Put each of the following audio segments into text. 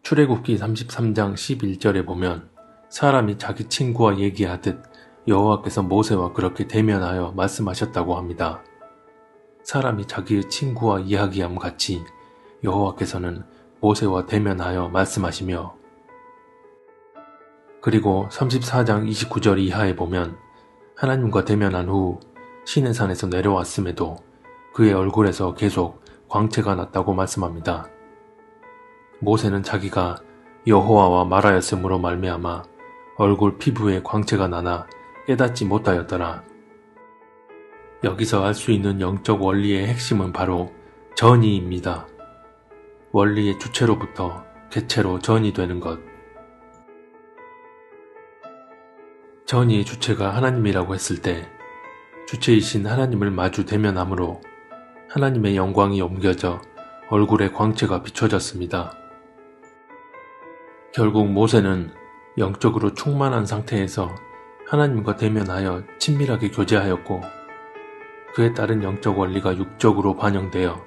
출애굽기 33장 11절에 보면 사람이 자기 친구와 얘기하듯 여호와께서 모세와 그렇게 대면하여 말씀하셨다고 합니다. 사람이 자기의 친구와 이야기함 같이 여호와께서는 모세와 대면하여 말씀하시며, 그리고 34장 29절 이하에 보면 하나님과 대면한 후 시내산에서 내려왔음에도 그의 얼굴에서 계속 광채가 났다고 말씀합니다. 모세는 자기가 여호와와 말하였으므로 말미암아 얼굴 피부에 광채가 나나 깨닫지 못하였더라. 여기서 알 수 있는 영적 원리의 핵심은 바로 전이입니다. 원리의 주체로부터 개체로 전이되는 것. 전이의 주체가 하나님이라고 했을 때 주체이신 하나님을 마주 대면함으로 하나님의 영광이 옮겨져 얼굴에 광채가 비춰졌습니다. 결국 모세는 영적으로 충만한 상태에서 하나님과 대면하여 친밀하게 교제하였고, 그에 따른 영적 원리가 육적으로 반영되어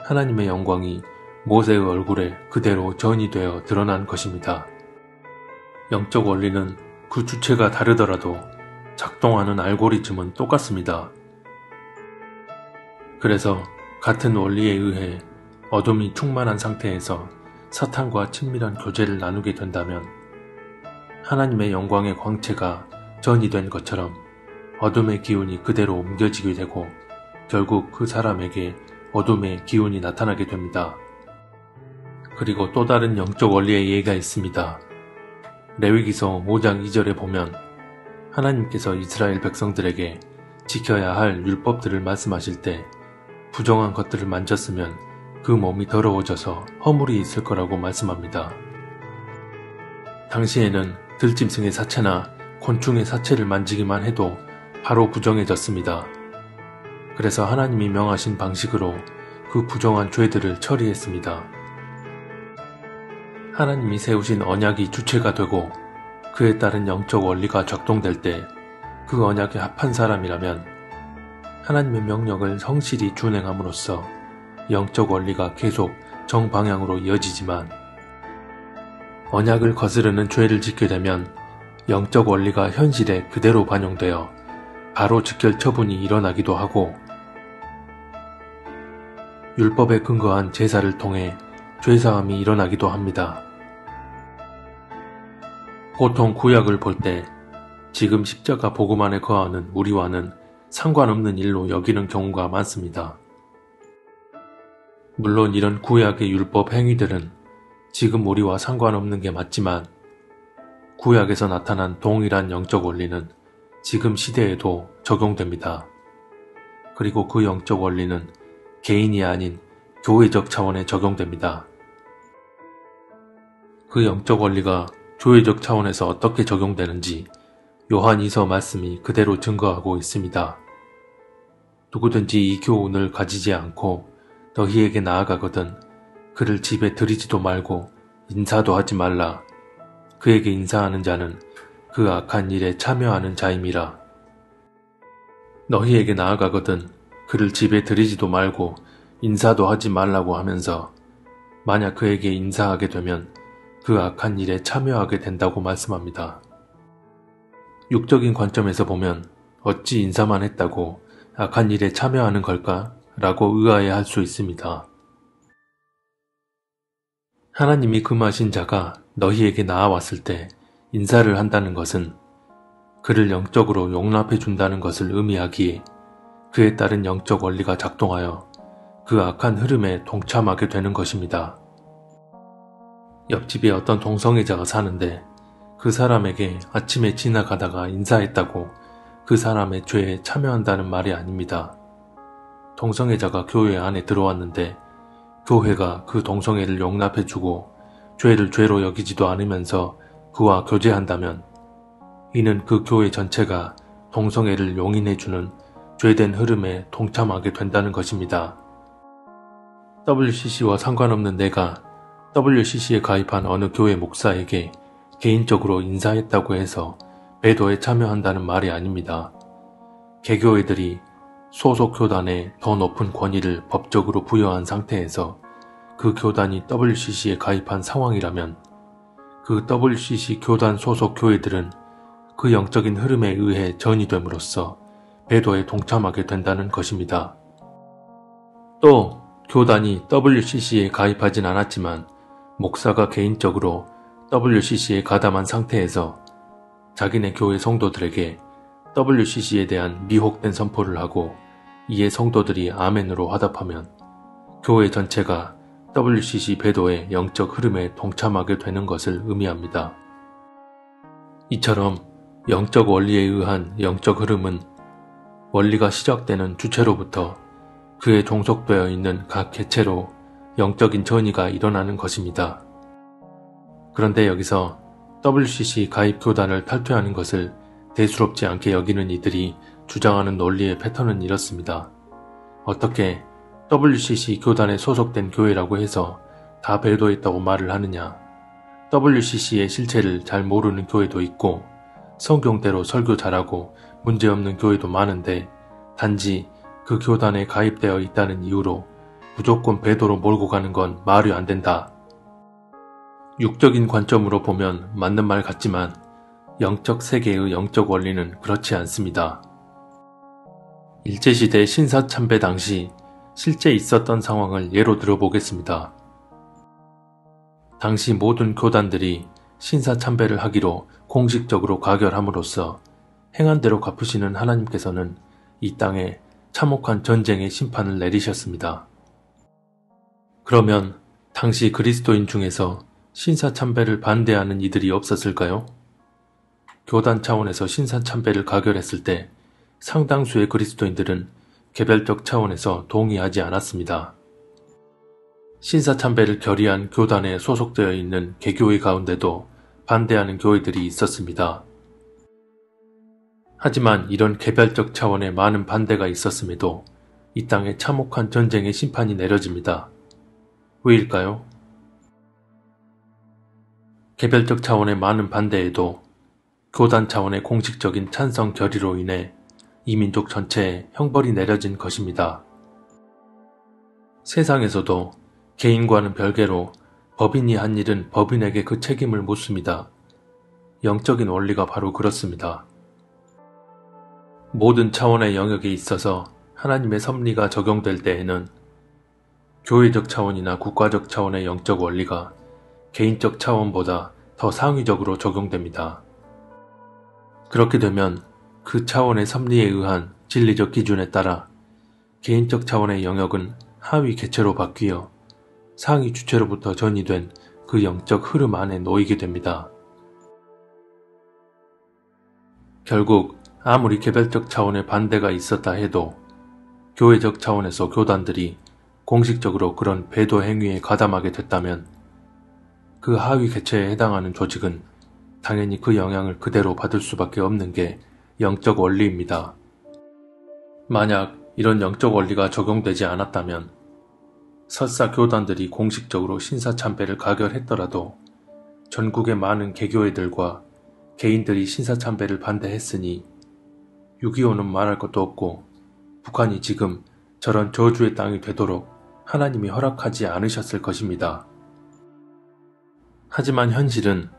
하나님의 영광이 모세의 얼굴에 그대로 전이되어 드러난 것입니다. 영적 원리는 그 주체가 다르더라도 작동하는 알고리즘은 똑같습니다. 그래서 같은 원리에 의해 어둠이 충만한 상태에서 사탄과 친밀한 교제를 나누게 된다면 하나님의 영광의 광채가 전이된 것처럼 어둠의 기운이 그대로 옮겨지게 되고 결국 그 사람에게 어둠의 기운이 나타나게 됩니다. 그리고 또 다른 영적 원리의 예가 있습니다. 레위기서 5장 2절에 보면 하나님께서 이스라엘 백성들에게 지켜야 할 율법들을 말씀하실 때 부정한 것들을 만졌으면 그 몸이 더러워져서 허물이 있을 거라고 말씀합니다. 당시에는 들짐승의 사체나 곤충의 사체를 만지기만 해도 바로 부정해졌습니다. 그래서 하나님이 명하신 방식으로 그 부정한 죄들을 처리했습니다. 하나님이 세우신 언약이 주체가 되고 그에 따른 영적 원리가 작동될 때 그 언약에 합한 사람이라면 하나님의 명령을 성실히 준행함으로써 영적 원리가 계속 정방향으로 이어지지만, 언약을 거스르는 죄를 짓게 되면 영적 원리가 현실에 그대로 반영되어 바로 즉결 처분이 일어나기도 하고, 율법에 근거한 제사를 통해 죄사함이 일어나기도 합니다. 보통 구약을 볼 때 지금 십자가 복음 안에 거하는 우리와는 상관없는 일로 여기는 경우가 많습니다. 물론 이런 구약의 율법 행위들은 지금 우리와 상관없는 게 맞지만 구약에서 나타난 동일한 영적 원리는 지금 시대에도 적용됩니다. 그리고 그 영적 원리는 개인이 아닌 교회적 차원에 적용됩니다. 그 영적 원리가 교회적 차원에서 어떻게 적용되는지 요한2서 말씀이 그대로 증거하고 있습니다. 누구든지 이 교훈을 가지지 않고 너희에게 나아가거든 그를 집에 들이지도 말고 인사도 하지 말라. 그에게 인사하는 자는 그 악한 일에 참여하는 자임이라. 너희에게 나아가거든 그를 집에 들이지도 말고 인사도 하지 말라고 하면서 만약 그에게 인사하게 되면 그 악한 일에 참여하게 된다고 말씀합니다. 육적인 관점에서 보면 어찌 인사만 했다고 악한 일에 참여하는 걸까? 라고 의아해할 수 있습니다. 하나님이 금하신 자가 너희에게 나아왔을 때 인사를 한다는 것은 그를 영적으로 용납해 준다는 것을 의미하기에 그에 따른 영적 원리가 작동하여 그 악한 흐름에 동참하게 되는 것입니다. 옆집에 어떤 동성애자가 사는데 그 사람에게 아침에 지나가다가 인사했다고 그 사람의 죄에 참여한다는 말이 아닙니다. 동성애자가 교회 안에 들어왔는데 교회가 그 동성애를 용납해주고 죄를 죄로 여기지도 않으면서 그와 교제한다면 이는 그 교회 전체가 동성애를 용인해주는 죄된 흐름에 동참하게 된다는 것입니다. WCC와 상관없는 내가 WCC에 가입한 어느 교회 목사에게 개인적으로 인사했다고 해서 배도에 참여한다는 말이 아닙니다. 개교회들이 소속 교단에 더 높은 권위를 법적으로 부여한 상태에서 그 교단이 WCC에 가입한 상황이라면 그 WCC 교단 소속 교회들은 그 영적인 흐름에 의해 전이됨으로써 배도에 동참하게 된다는 것입니다. 또 교단이 WCC에 가입하진 않았지만 목사가 개인적으로 WCC에 가담한 상태에서 자기네 교회 성도들에게 WCC에 대한 미혹된 선포를 하고 이에 성도들이 아멘으로 화답하면 교회 전체가 WCC 배도의 영적 흐름에 동참하게 되는 것을 의미합니다. 이처럼 영적 원리에 의한 영적 흐름은 원리가 시작되는 주체로부터 그에 종속되어 있는 각 개체로 영적인 전이가 일어나는 것입니다. 그런데 여기서 WCC 가입 교단을 탈퇴하는 것을 대수롭지 않게 여기는 이들이 주장하는 논리의 패턴은 이렇습니다. 어떻게 WCC 교단에 소속된 교회라고 해서 다 배도했다고 말을 하느냐. WCC의 실체를 잘 모르는 교회도 있고 성경대로 설교 잘하고 문제없는 교회도 많은데 단지 그 교단에 가입되어 있다는 이유로 무조건 배도로 몰고 가는 건 말이 안 된다. 육적인 관점으로 보면 맞는 말 같지만 영적 세계의 영적 원리는 그렇지 않습니다. 일제시대 신사참배 당시 실제 있었던 상황을 예로 들어보겠습니다. 당시 모든 교단들이 신사참배를 하기로 공식적으로 가결함으로써 행한 대로 갚으시는 하나님께서는 이 땅에 참혹한 전쟁의 심판을 내리셨습니다. 그러면 당시 그리스도인 중에서 신사참배를 반대하는 이들이 없었을까요? 교단 차원에서 신사참배를 가결했을 때 상당수의 그리스도인들은 개별적 차원에서 동의하지 않았습니다. 신사참배를 결의한 교단에 소속되어 있는 개교회 가운데도 반대하는 교회들이 있었습니다. 하지만 이런 개별적 차원의 많은 반대가 있었음에도 이 땅에 참혹한 전쟁의 심판이 내려집니다. 왜일까요? 개별적 차원의 많은 반대에도 교단 차원의 공식적인 찬성 결의로 인해 이 민족 전체에 형벌이 내려진 것입니다. 세상에서도 개인과는 별개로 법인이 한 일은 법인에게 그 책임을 묻습니다. 영적인 원리가 바로 그렇습니다. 모든 차원의 영역에 있어서 하나님의 섭리가 적용될 때에는 교회적 차원이나 국가적 차원의 영적 원리가 개인적 차원보다 더 상위적으로 적용됩니다. 그렇게 되면 그 차원의 섭리에 의한 진리적 기준에 따라 개인적 차원의 영역은 하위 개체로 바뀌어 상위 주체로부터 전이된 그 영적 흐름 안에 놓이게 됩니다. 결국 아무리 개별적 차원의 반대가 있었다 해도 교회적 차원에서 교단들이 공식적으로 그런 배도 행위에 가담하게 됐다면 그 하위 개체에 해당하는 조직은 당연히 그 영향을 그대로 받을 수밖에 없는 게 영적 원리입니다. 만약 이런 영적 원리가 적용되지 않았다면 설사 교단들이 공식적으로 신사참배를 가결했더라도 전국의 많은 개교회들과 개인들이 신사참배를 반대했으니 6.25는 말할 것도 없고 북한이 지금 저런 저주의 땅이 되도록 하나님이 허락하지 않으셨을 것입니다. 하지만 현실은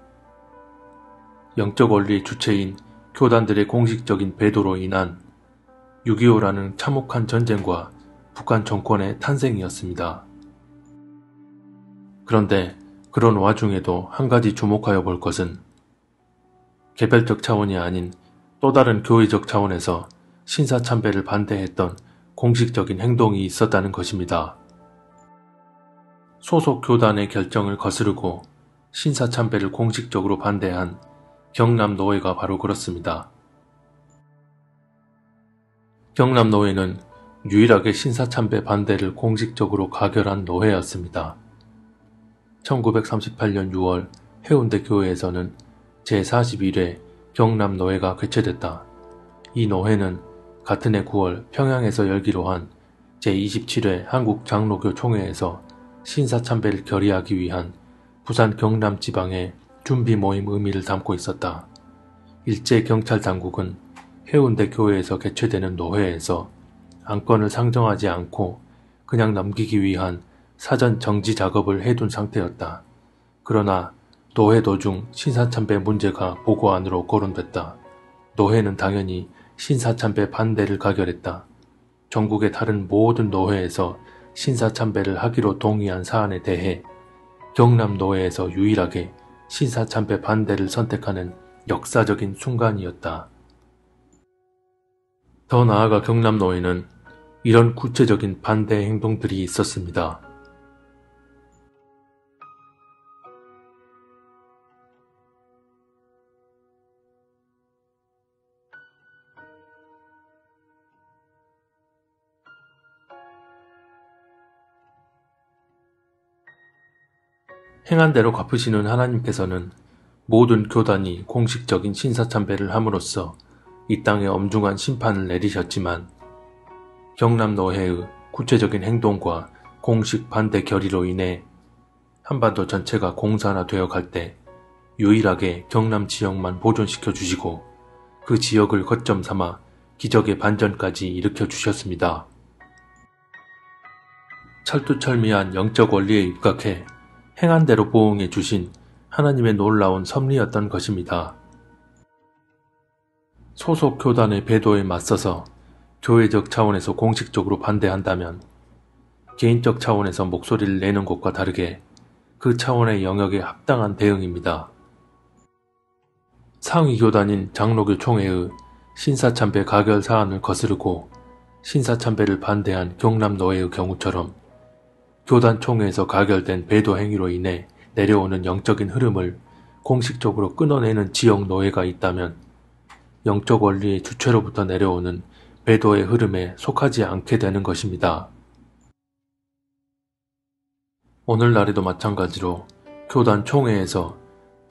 영적 원리의 주체인 교단들의 공식적인 배도로 인한 6.25라는 참혹한 전쟁과 북한 정권의 탄생이었습니다. 그런데 그런 와중에도 한 가지 주목하여 볼 것은 개별적 차원이 아닌 또 다른 교회적 차원에서 신사참배를 반대했던 공식적인 행동이 있었다는 것입니다. 소속 교단의 결정을 거스르고 신사참배를 공식적으로 반대한 경남노회가 바로 그렇습니다. 경남노회는 유일하게 신사참배 반대를 공식적으로 가결한 노회였습니다. 1938년 6월 해운대 교회에서는 제41회 경남노회가 개최됐다. 이 노회는 같은 해 9월 평양에서 열기로 한 제27회 한국장로교 총회에서 신사참배를 결의하기 위한 부산 경남 지방의 준비 모임 의미를 담고 있었다. 일제 경찰 당국은 해운대 교회에서 개최되는 노회에서 안건을 상정하지 않고 그냥 넘기기 위한 사전 정지 작업을 해둔 상태였다. 그러나 노회 도중 신사참배 문제가 보고 안으로 거론됐다. 노회는 당연히 신사참배 반대를 가결했다. 전국의 다른 모든 노회에서 신사참배를 하기로 동의한 사안에 대해 경남노회에서 유일하게 신사참배 반대를 선택하는 역사적인 순간이었다. 더 나아가 경남노회는 이런 구체적인 반대 행동들이 있었습니다. 행한 대로 갚으시는 하나님께서는 모든 교단이 공식적인 신사참배를 함으로써 이 땅에 엄중한 심판을 내리셨지만 경남노회의 구체적인 행동과 공식 반대 결의로 인해 한반도 전체가 공산화되어 갈 때 유일하게 경남 지역만 보존시켜 주시고 그 지역을 거점 삼아 기적의 반전까지 일으켜 주셨습니다. 철두철미한 영적 원리에 입각해 행한 대로 보응해 주신 하나님의 놀라운 섭리였던 것입니다. 소속 교단의 배도에 맞서서 교회적 차원에서 공식적으로 반대한다면 개인적 차원에서 목소리를 내는 것과 다르게 그 차원의 영역에 합당한 대응입니다. 상위 교단인 장로교 총회의 신사참배 가결 사안을 거스르고 신사참배를 반대한 경남노회의 경우처럼 교단 총회에서 가결된 배도 행위로 인해 내려오는 영적인 흐름을 공식적으로 끊어내는 지역 노회가 있다면 영적 원리의 주체로부터 내려오는 배도의 흐름에 속하지 않게 되는 것입니다. 오늘날에도 마찬가지로 교단 총회에서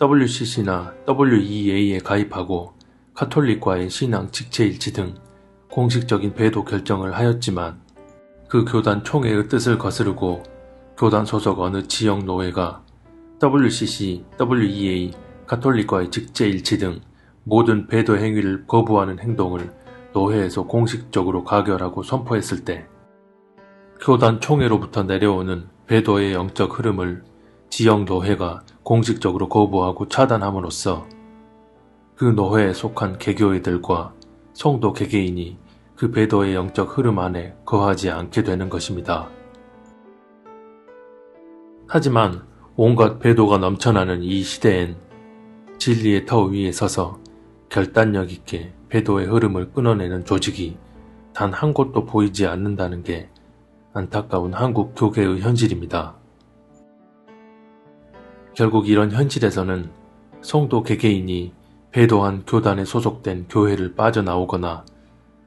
WCC나 WEA에 가입하고 카톨릭과의 신앙 직체일치 등 공식적인 배도 결정을 하였지만 그 교단 총회의 뜻을 거스르고 교단 소속 어느 지역 노회가 WCC, WEA, 카톨릭과의 직제일치 등 모든 배도 행위를 거부하는 행동을 노회에서 공식적으로 가결하고 선포했을 때 교단 총회로부터 내려오는 배도의 영적 흐름을 지역 노회가 공식적으로 거부하고 차단함으로써 그 노회에 속한 개교회들과 성도 개개인이 그 배도의 영적 흐름 안에 거하지 않게 되는 것입니다. 하지만 온갖 배도가 넘쳐나는 이 시대엔 진리의 터 위에 서서 결단력 있게 배도의 흐름을 끊어내는 조직이 단 한 곳도 보이지 않는다는 게 안타까운 한국 교계의 현실입니다. 결국 이런 현실에서는 성도 개개인이 배도한 교단에 소속된 교회를 빠져나오거나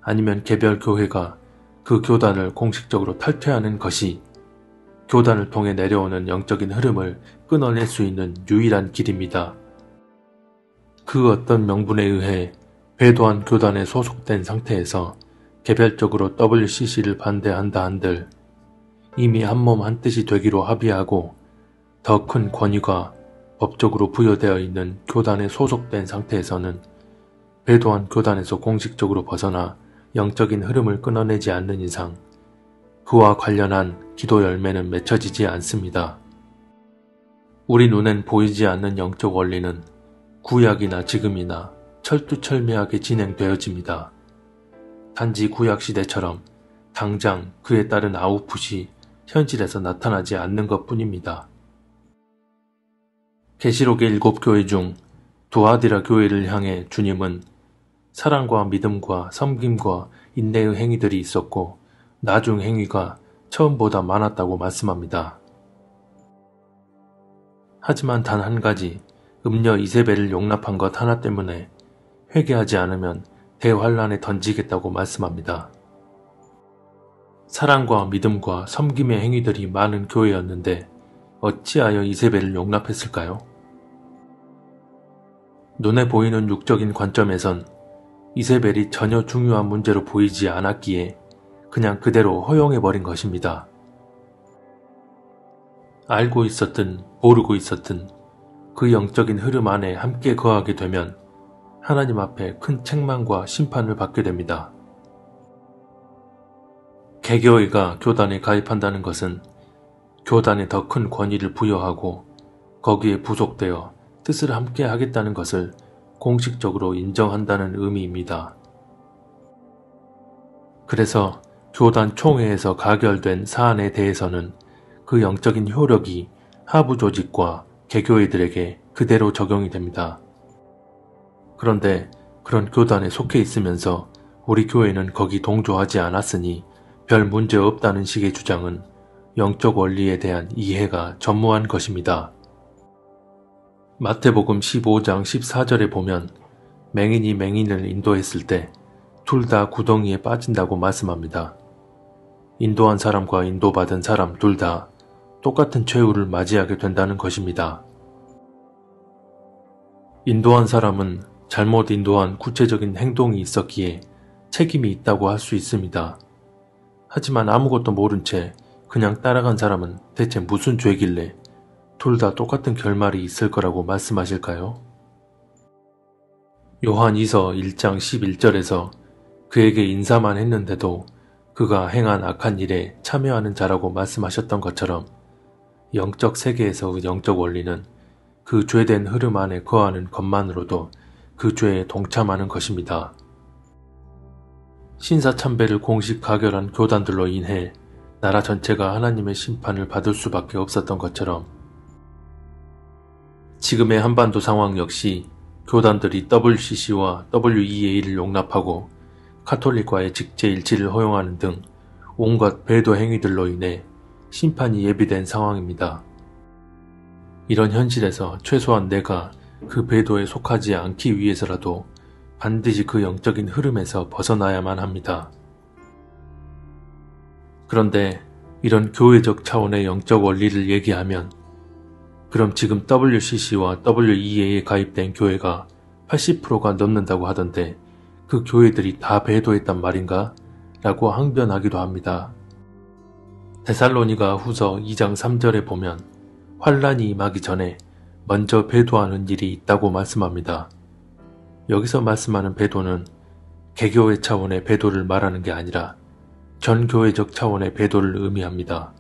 아니면 개별 교회가 그 교단을 공식적으로 탈퇴하는 것이 교단을 통해 내려오는 영적인 흐름을 끊어낼 수 있는 유일한 길입니다. 그 어떤 명분에 의해 배도한 교단에 소속된 상태에서 개별적으로 WCC를 반대한다 한들 이미 한몸 한뜻이 되기로 합의하고 더 큰 권위가 법적으로 부여되어 있는 교단에 소속된 상태에서는 배도한 교단에서 공식적으로 벗어나 영적인 흐름을 끊어내지 않는 이상 그와 관련한 기도 열매는 맺혀지지 않습니다. 우리 눈엔 보이지 않는 영적 원리는 구약이나 지금이나 철두철미하게 진행되어집니다. 단지 구약시대처럼 당장 그에 따른 아웃풋이 현실에서 나타나지 않는 것뿐입니다. 계시록의 7교회 중 두아디라 교회를 향해 주님은 사랑과 믿음과 섬김과 인내의 행위들이 있었고 나중 행위가 처음보다 많았다고 말씀합니다. 하지만 단 한 가지 음녀 이세벨을 용납한 것 하나 때문에 회개하지 않으면 대환란에 던지겠다고 말씀합니다. 사랑과 믿음과 섬김의 행위들이 많은 교회였는데 어찌하여 이세벨을 용납했을까요? 눈에 보이는 육적인 관점에선 이세벨이 전혀 중요한 문제로 보이지 않았기에 그냥 그대로 허용해버린 것입니다. 알고 있었든 모르고 있었든 그 영적인 흐름 안에 함께 거하게 되면 하나님 앞에 큰 책망과 심판을 받게 됩니다. 개교회가 교단에 가입한다는 것은 교단에 더 큰 권위를 부여하고 거기에 부속되어 뜻을 함께 하겠다는 것을 공식적으로 인정한다는 의미입니다. 그래서 교단 총회에서 가결된 사안에 대해서는 그 영적인 효력이 하부 조직과 개교회들에게 그대로 적용이 됩니다. 그런데 그런 교단에 속해 있으면서 우리 교회는 거기 동조하지 않았으니 별 문제 없다는 식의 주장은 영적 원리에 대한 이해가 전무한 것입니다. 마태복음 15장 14절에 보면 맹인이 맹인을 인도했을 때 둘 다 구덩이에 빠진다고 말씀합니다. 인도한 사람과 인도받은 사람 둘 다 똑같은 최후를 맞이하게 된다는 것입니다. 인도한 사람은 잘못 인도한 구체적인 행동이 있었기에 책임이 있다고 할 수 있습니다. 하지만 아무것도 모른 채 그냥 따라간 사람은 대체 무슨 죄길래 둘 다 똑같은 결말이 있을 거라고 말씀하실까요? 요한 2서 1장 11절에서 그에게 인사만 했는데도 그가 행한 악한 일에 참여하는 자라고 말씀하셨던 것처럼 영적 세계에서의 영적 원리는 그 죄된 흐름 안에 거하는 것만으로도 그 죄에 동참하는 것입니다. 신사참배를 공식 가결한 교단들로 인해 나라 전체가 하나님의 심판을 받을 수밖에 없었던 것처럼 지금의 한반도 상황 역시 교단들이 WCC와 WEA를 용납하고 카톨릭과의 직제일치를 허용하는 등 온갖 배도 행위들로 인해 심판이 예비된 상황입니다. 이런 현실에서 최소한 내가 그 배도에 속하지 않기 위해서라도 반드시 그 영적인 흐름에서 벗어나야만 합니다. 그런데 이런 교회적 차원의 영적 원리를 얘기하면 그럼 지금 WCC와 WEA에 가입된 교회가 80%가 넘는다고 하던데 그 교회들이 다 배도했단 말인가? 라고 항변하기도 합니다. 데살로니가 후서 2장 3절에 보면 환란이 임하기 전에 먼저 배도하는 일이 있다고 말씀합니다. 여기서 말씀하는 배도는 개교회 차원의 배도를 말하는 게 아니라 전교회적 차원의 배도를 의미합니다.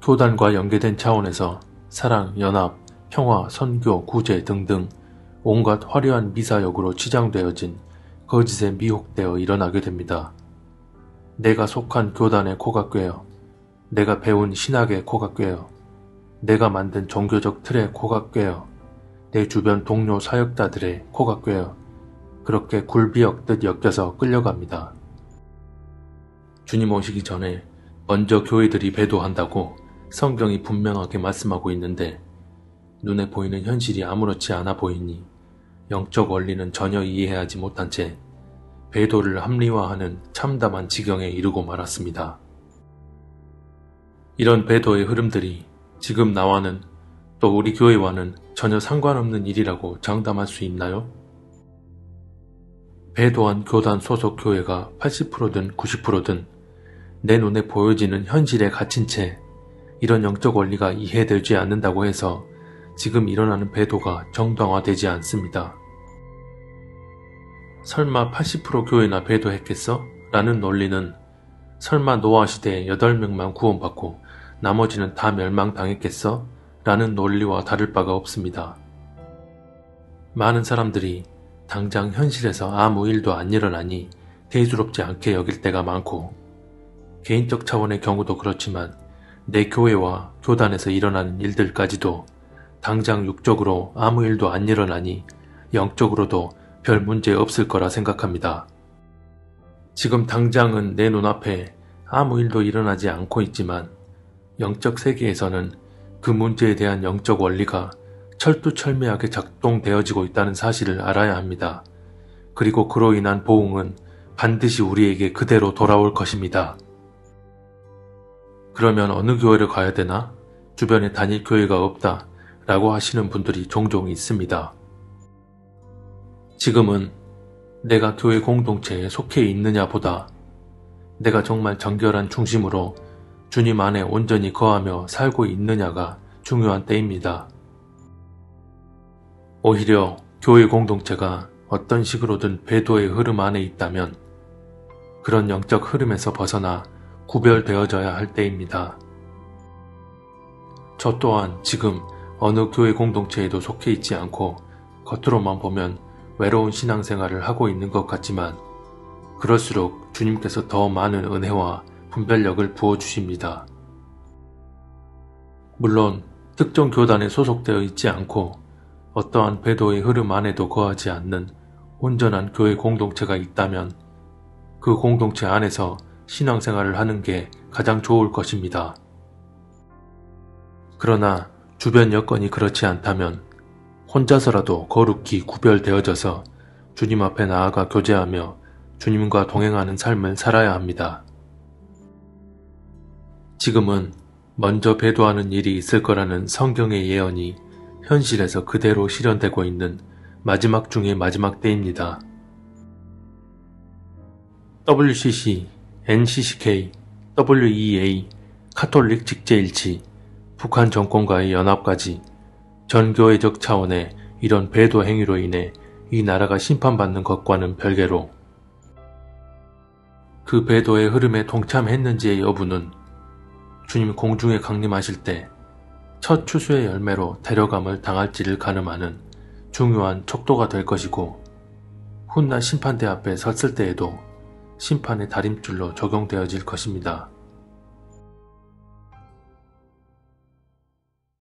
교단과 연계된 차원에서 사랑, 연합, 평화, 선교, 구제 등등 온갖 화려한 미사역으로 치장되어진 거짓에 미혹되어 일어나게 됩니다. 내가 속한 교단의 코가 꿰어, 내가 배운 신학의 코가 꿰어, 내가 만든 종교적 틀의 코가 꿰어, 내 주변 동료 사역자들의 코가 꿰어 그렇게 굴비역듯 엮여서 끌려갑니다. 주님 오시기 전에 먼저 교회들이 배도한다고 성경이 분명하게 말씀하고 있는데 눈에 보이는 현실이 아무렇지 않아 보이니 영적 원리는 전혀 이해하지 못한 채 배도를 합리화하는 참담한 지경에 이르고 말았습니다. 이런 배도의 흐름들이 지금 나와는 또 우리 교회와는 전혀 상관없는 일이라고 장담할 수 있나요? 배도한 교단 소속 교회가 80%든 90%든 내 눈에 보여지는 현실에 갇힌 채 이런 영적 원리가 이해되지 않는다고 해서 지금 일어나는 배도가 정당화되지 않습니다. 설마 80% 교회나 배도했겠어? 라는 논리는 설마 노아 시대에 8명만 구원받고 나머지는 다 멸망당했겠어? 라는 논리와 다를 바가 없습니다. 많은 사람들이 당장 현실에서 아무 일도 안 일어나니 대수롭지 않게 여길 때가 많고 개인적 차원의 경우도 그렇지만 내 교회와 교단에서 일어나는 일들까지도 당장 육적으로 아무 일도 안 일어나니 영적으로도 별 문제 없을 거라 생각합니다. 지금 당장은 내 눈앞에 아무 일도 일어나지 않고 있지만 영적 세계에서는 그 문제에 대한 영적 원리가 철두철미하게 작동되어지고 있다는 사실을 알아야 합니다. 그리고 그로 인한 보응은 반드시 우리에게 그대로 돌아올 것입니다. 그러면 어느 교회를 가야 되나? 주변에 단일 교회가 없다 라고 하시는 분들이 종종 있습니다. 지금은 내가 교회 공동체에 속해 있느냐 보다 내가 정말 정결한 중심으로 주님 안에 온전히 거하며 살고 있느냐가 중요한 때입니다. 오히려 교회 공동체가 어떤 식으로든 배도의 흐름 안에 있다면 그런 영적 흐름에서 벗어나 구별되어져야 할 때입니다. 저 또한 지금 어느 교회 공동체에도 속해 있지 않고 겉으로만 보면 외로운 신앙생활을 하고 있는 것 같지만 그럴수록 주님께서 더 많은 은혜와 분별력을 부어주십니다. 물론 특정 교단에 소속되어 있지 않고 어떠한 배도의 흐름 안에도 거하지 않는 온전한 교회 공동체가 있다면 그 공동체 안에서 신앙생활을 하는 게 가장 좋을 것입니다. 그러나 주변 여건이 그렇지 않다면 혼자서라도 거룩히 구별되어져서 주님 앞에 나아가 교제하며 주님과 동행하는 삶을 살아야 합니다. 지금은 먼저 배도하는 일이 있을 거라는 성경의 예언이 현실에서 그대로 실현되고 있는 마지막 중의 마지막 때입니다. WCC, NCCK, WEA, 카톨릭 직제일치, 북한 정권과의 연합까지 전 교회적 차원의 이런 배도 행위로 인해 이 나라가 심판받는 것과는 별개로 그 배도의 흐름에 동참했는지의 여부는 주님 공중에 강림하실 때 첫 추수의 열매로 데려감을 당할지를 가늠하는 중요한 척도가 될 것이고 훗날 심판대 앞에 섰을 때에도 심판의 다림줄로 적용되어질 것입니다.